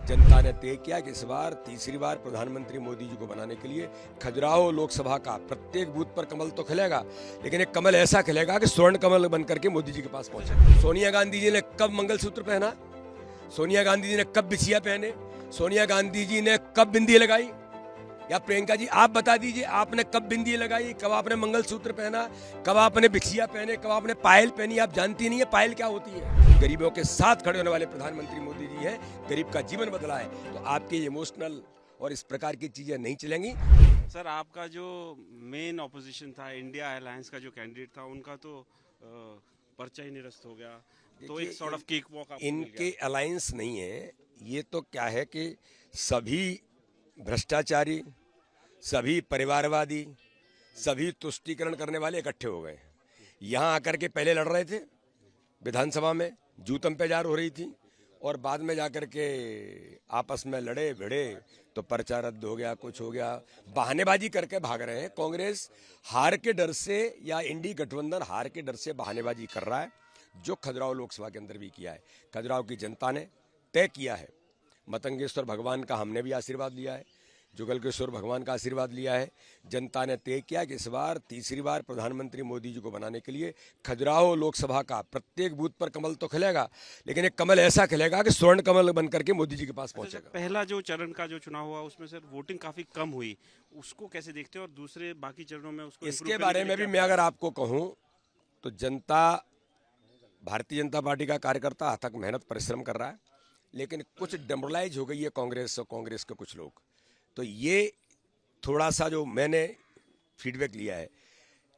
जनता ने तय किया कि इस बार तीसरी बार प्रधानमंत्री मोदी जी को बनाने के लिए खजुराहो लोकसभा का प्रत्येक बूथ पर कमल तो खिलेगा, लेकिन एक कमल ऐसा खिलेगा कि स्वर्ण कमल बनकर के मोदी जी के पास पहुंचे। सोनिया गांधी जी ने कब मंगलसूत्र पहना, सोनिया गांधी जी ने कब बिछिया पहने, सोनिया गांधी जी ने कब बिंदी लगाई, या प्रियंका जी आप बता दीजिए आपने कब बिंदी लगाई, कब आपने मंगलसूत्र पहना, कब आपने बिछिया पहने, कब आपने पायल पहनी। आप जानती नहीं है पायल क्या होती है। गरीबों के साथ खड़े होने वाले प्रधानमंत्री मोदी जी हैं, गरीब का जीवन बदला है। तो आपके इमोशनल और इस प्रकार की चीजें नहीं चलेंगी। सर, आपका जो मेन ऑपोजिशन था, इंडिया अलायंस का जो कैंडिडेट था, उनका तो पर्चा ही निरस्त हो गया, तो एक सॉर्ट ऑफ केक वॉक आपको मिल इनके गया। अलायंस नहीं है, ये तो क्या है कि सभी भ्रष्टाचारी, सभी परिवारवादी, सभी तुष्टीकरण करने वाले इकट्ठे हो गए। यहाँ आकर के पहले लड़ रहे थे विधानसभा में, जूतम पे जार हो रही थी, और बाद में जाकर के आपस में लड़े भिड़े तो पर्चा रद्द हो गया, कुछ हो गया, बहानेबाजी करके भाग रहे हैं। कांग्रेस हार के डर से या इंडी गठबंधन हार के डर से बहानेबाजी कर रहा है, जो खजुराहो लोकसभा के अंदर भी किया है। खजुराहो की जनता ने तय किया है, मतंगेश्वर भगवान का हमने भी आशीर्वाद लिया है, जुगलकेश्वर भगवान का आशीर्वाद लिया है। जनता ने तय किया कि इस बार तीसरी बार प्रधानमंत्री मोदी जी को बनाने के लिए खजुराहो लोकसभा का प्रत्येक बूथ पर कमल तो खिलेगा, लेकिन एक कमल ऐसा खिलेगा कि स्वर्ण कमल बनकर के मोदी जी के पास पहुंचेगा। पहला जो चरण का जो चुनाव हुआ उसमें सर वोटिंग काफी कम हुई, उसको कैसे देखते हो, और दूसरे बाकी चरणों में उसको इसके बारे में भी मैं अगर आपको कहूं तो जनता, भारतीय जनता पार्टी का कार्यकर्ता अथक मेहनत परिश्रम कर रहा है, लेकिन कुछ डेमोरलाइज हो गई है कांग्रेस और कांग्रेस के कुछ लोग। तो ये थोड़ा सा जो मैंने फीडबैक लिया है,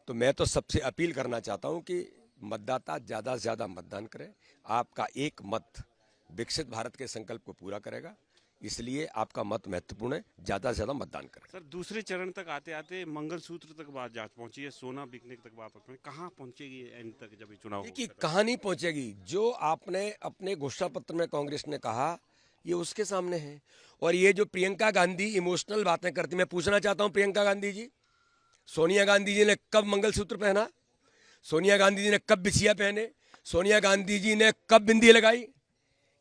तो मैं तो सबसे अपील करना चाहता हूं कि मतदाता ज़्यादा से ज़्यादा मतदान करें। आपका एक मत विकसित भारत के संकल्प को पूरा करेगा, इसलिए आपका मत महत्वपूर्ण है। ज़्यादा से ज़्यादा मतदान करें। सर, दूसरे चरण तक आते आते मंगलसूत्र तक बात जा पहुंची है, सोना बिकने तक बात पहुंची, कहाँ पहुंचेगी एंड तक जब ये चुनाव देखिए कहाँ नहीं पहुंचेगी, जो आपने अपने घोषणा पत्र में कांग्रेस ने कहा ये उसके सामने है। और ये जो प्रियंका गांधी इमोशनल बातें करती, मैं पूछना चाहता हूं प्रियंका गांधी जी, सोनिया गांधी जी ने कब मंगलसूत्र पहना, सोनिया गांधी जी ने कब बिछिया पहने, सोनिया गांधी जी ने कब बिंदी लगाई,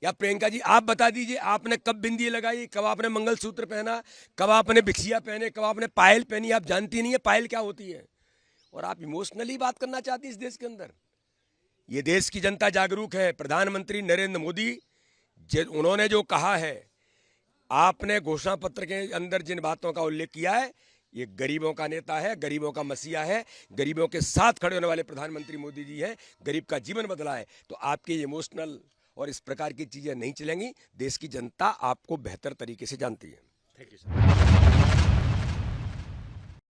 या प्रियंका जी आप बता दीजिए आपने कब बिंदी लगाई, कब आपने मंगलसूत्र पहना, कब आपने बिछिया पहने, कब आपने पायल पहनी। आप जानती नहीं है पायल क्या होती है, और आप इमोशनली बात करना चाहती है इस देश के अंदर। ये देश की जनता जागरूक है। प्रधानमंत्री नरेंद्र मोदी उन्होंने जो कहा है, आपने घोषणा पत्र के अंदर जिन बातों का उल्लेख किया है, ये गरीबों का नेता है, गरीबों का मसीहा है, गरीबों के साथ खड़े होने वाले प्रधानमंत्री मोदी जी हैं, गरीब का जीवन बदला है। तो आपके इमोशनल और इस प्रकार की चीजें नहीं चलेंगी। देश की जनता आपको बेहतर तरीके से जानती है। Thank you sir.